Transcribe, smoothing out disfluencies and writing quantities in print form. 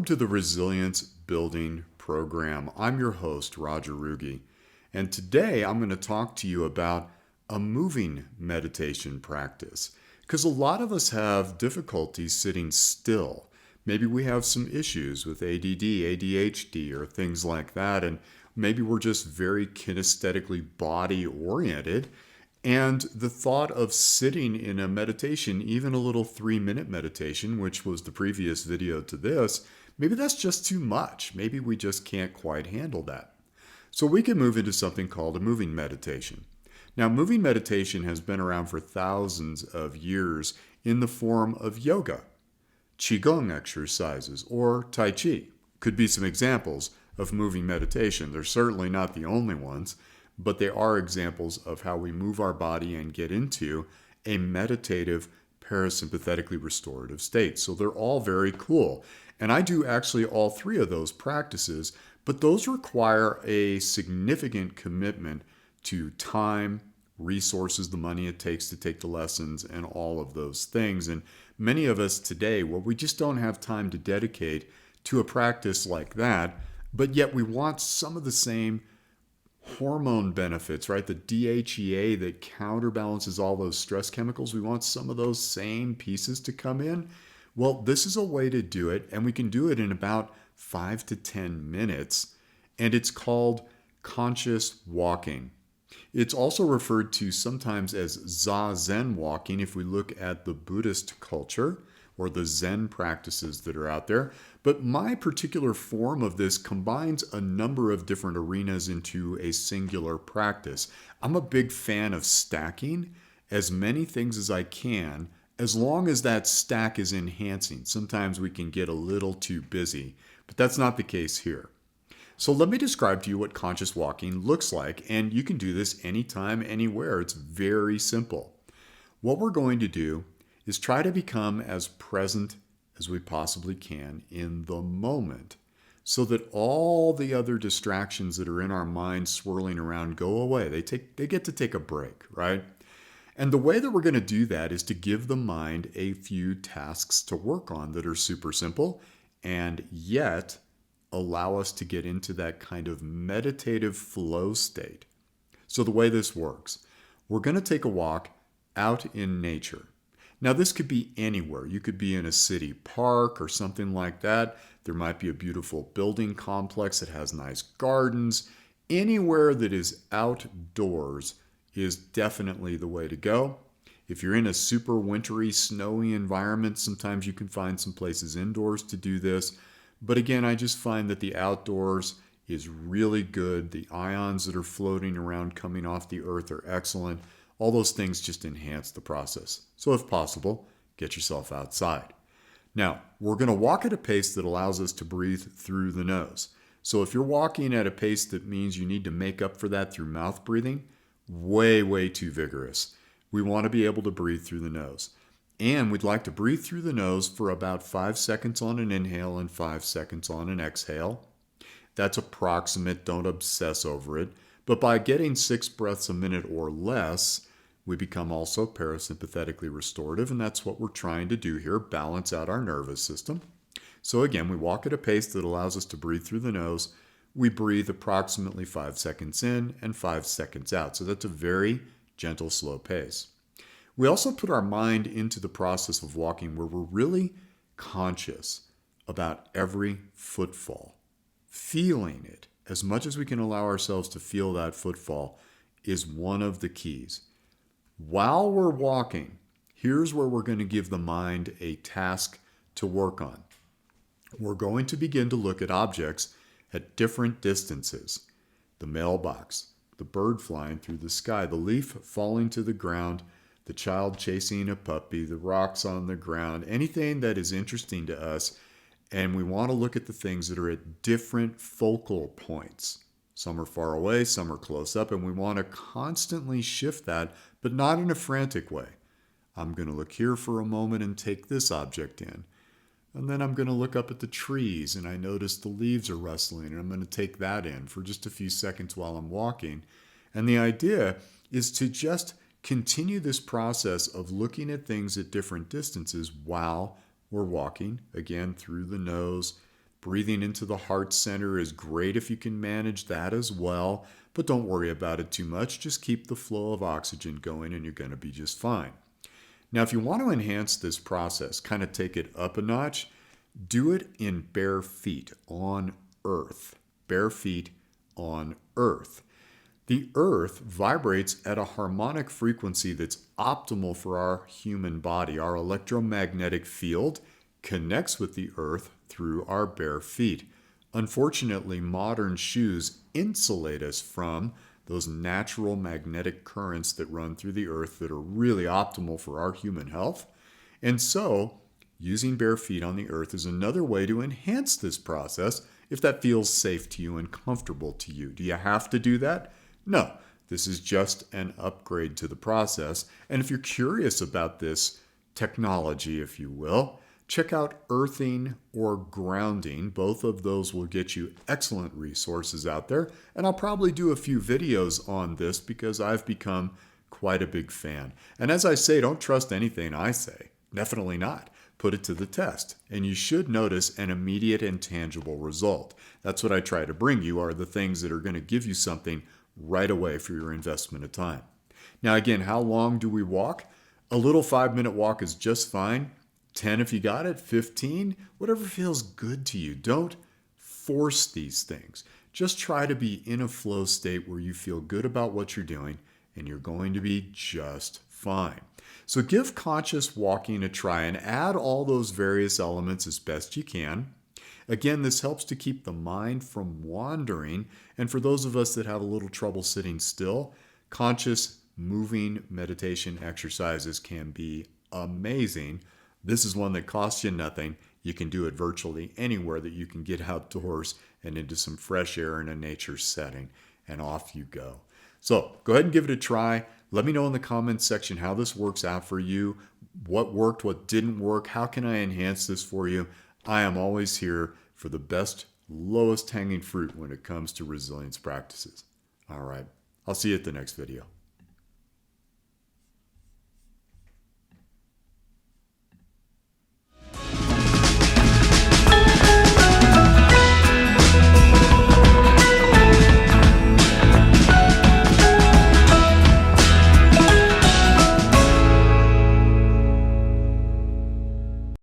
to the Resilience Building Program. I'm your host, Roger Rugi, and today I'm going to talk to you about a moving meditation practice because a lot of us have difficulty sitting still. Maybe we have some issues with ADD, ADHD, or things like that, and maybe we're just very kinesthetically body oriented. And the thought of sitting in a meditation, even a little 3-minute meditation, which was the previous video to this, maybe that's just too much. Maybe we just can't quite handle that. So we can move into something called a moving meditation. Now, moving meditation has been around for thousands of years in the form of yoga, Chi Gong exercises, or Tai Chi. Could be some examples of moving meditation. They're certainly not the only ones, but they are examples of how we move our body and get into a meditative, parasympathetically restorative state. So they're all very cool. And I do actually all three of those practices, but those require a significant commitment to time, resources, the money it takes to take the lessons, and all of those things. And many of us today, well, we just don't have time to dedicate to a practice like that, but yet we want some of the same hormone benefits, right? The DHEA that counterbalances all those stress chemicals. We want some of those same pieces to come in. Well, this is a way to do it, and we can do it in about 5 to 10 minutes, and it's called conscious walking. It's also referred to sometimes as Zazen walking if we look at the Buddhist culture or the Zen practices that are out there. But my particular form of this combines a number of different arenas into a singular practice. I'm a big fan of stacking as many things as I can, as long as that stack is enhancing. Sometimes we can get a little too busy, but that's not the case here. So let me describe to you what conscious walking looks like, and you can do this anytime, anywhere. It's very simple. What we're going to do is try to become as present as we possibly can in the moment so that all the other distractions that are in our mind swirling around go away. They get to take a break, right? And the way that we're going to do that is to give the mind a few tasks to work on that are super simple and yet allow us to get into that kind of meditative flow state. So the way this works, we're going to take a walk out in nature. Now, this could be anywhere. You could be in a city park or something like that. There might be a beautiful building complex that has nice gardens. Anywhere that is outdoors is definitely the way to go. If you're in a super wintry, snowy environment, sometimes you can find some places indoors to do this. But again, I just find that the outdoors is really good. The ions that are floating around coming off the earth are excellent. All those things just enhance the process. So if possible, get yourself outside. Now, we're going to walk at a pace that allows us to breathe through the nose. So if you're walking at a pace that means you need to make up for that through mouth breathing, way too vigorous. We want to be able to breathe through the nose. And we'd like to breathe through the nose for about 5 seconds on an inhale and 5 seconds on an exhale. That's approximate, don't obsess over it. But by getting 6 breaths a minute or less, we become also parasympathetically restorative, and that's what we're trying to do here, balance out our nervous system. So again, we walk at a pace that allows us to breathe through the nose. We breathe approximately 5 seconds in and 5 seconds out. So that's a very gentle, slow pace. We also put our mind into the process of walking where we're really conscious about every footfall. Feeling it as much as we can allow ourselves to feel that footfall is one of the keys. While we're walking, here's where we're going to give the mind a task to work on. We're going to begin to look at objects at different distances. The mailbox, the bird flying through the sky, the leaf falling to the ground, the child chasing a puppy, the rocks on the ground, anything that is interesting to us. And we want to look at the things that are at different focal points. Some are far away, some are close up, and we want to constantly shift that, but not in a frantic way. I'm going to look here for a moment and take this object in. And then I'm going to look up at the trees and I notice the leaves are rustling and I'm going to take that in for just a few seconds while I'm walking. And the idea is to just continue this process of looking at things at different distances while we're walking, again, through the nose, Breathing into the heart center is great if you can manage that as well, but don't worry about it too much. Just keep the flow of oxygen going and you're going to be just fine. Now, if you want to enhance this process, kind of take it up a notch, do it in bare feet on earth. Bare feet on earth. The earth vibrates at a harmonic frequency that's optimal for our human body. Our electromagnetic field connects with the earth through our bare feet. Unfortunately, modern shoes insulate us from those natural magnetic currents that run through the earth that are really optimal for our human health. And so, using bare feet on the earth is another way to enhance this process if that feels safe to you and comfortable to you. Do you have to do that? No. This is just an upgrade to the process. And if you're curious about this technology, if you will, check out earthing or grounding. Both of those will get you excellent resources out there. And I'll probably do a few videos on this because I've become quite a big fan. And as I say, don't trust anything I say. Definitely not. Put it to the test. And you should notice an immediate and tangible result. That's what I try to bring you, are the things that are going to give you something right away for your investment of time. Now, again, how long do we walk? A little 5-minute walk is just fine. 10 if you got it, 15, whatever feels good to you. Don't force these things. Just try to be in a flow state where you feel good about what you're doing and you're going to be just fine. So give conscious walking a try and add all those various elements as best you can. Again, this helps to keep the mind from wandering. And for those of us that have a little trouble sitting still, conscious moving meditation exercises can be amazing. This is one that costs you nothing. You can do it virtually anywhere that you can get outdoors and into some fresh air in a nature setting, and off you go. So go ahead and give it a try. Let me know in the comments section how this works out for you, what worked, what didn't work, how can I enhance this for you. I am always here for the best, lowest hanging fruit when it comes to resilience practices. All right, I'll see you at the next video.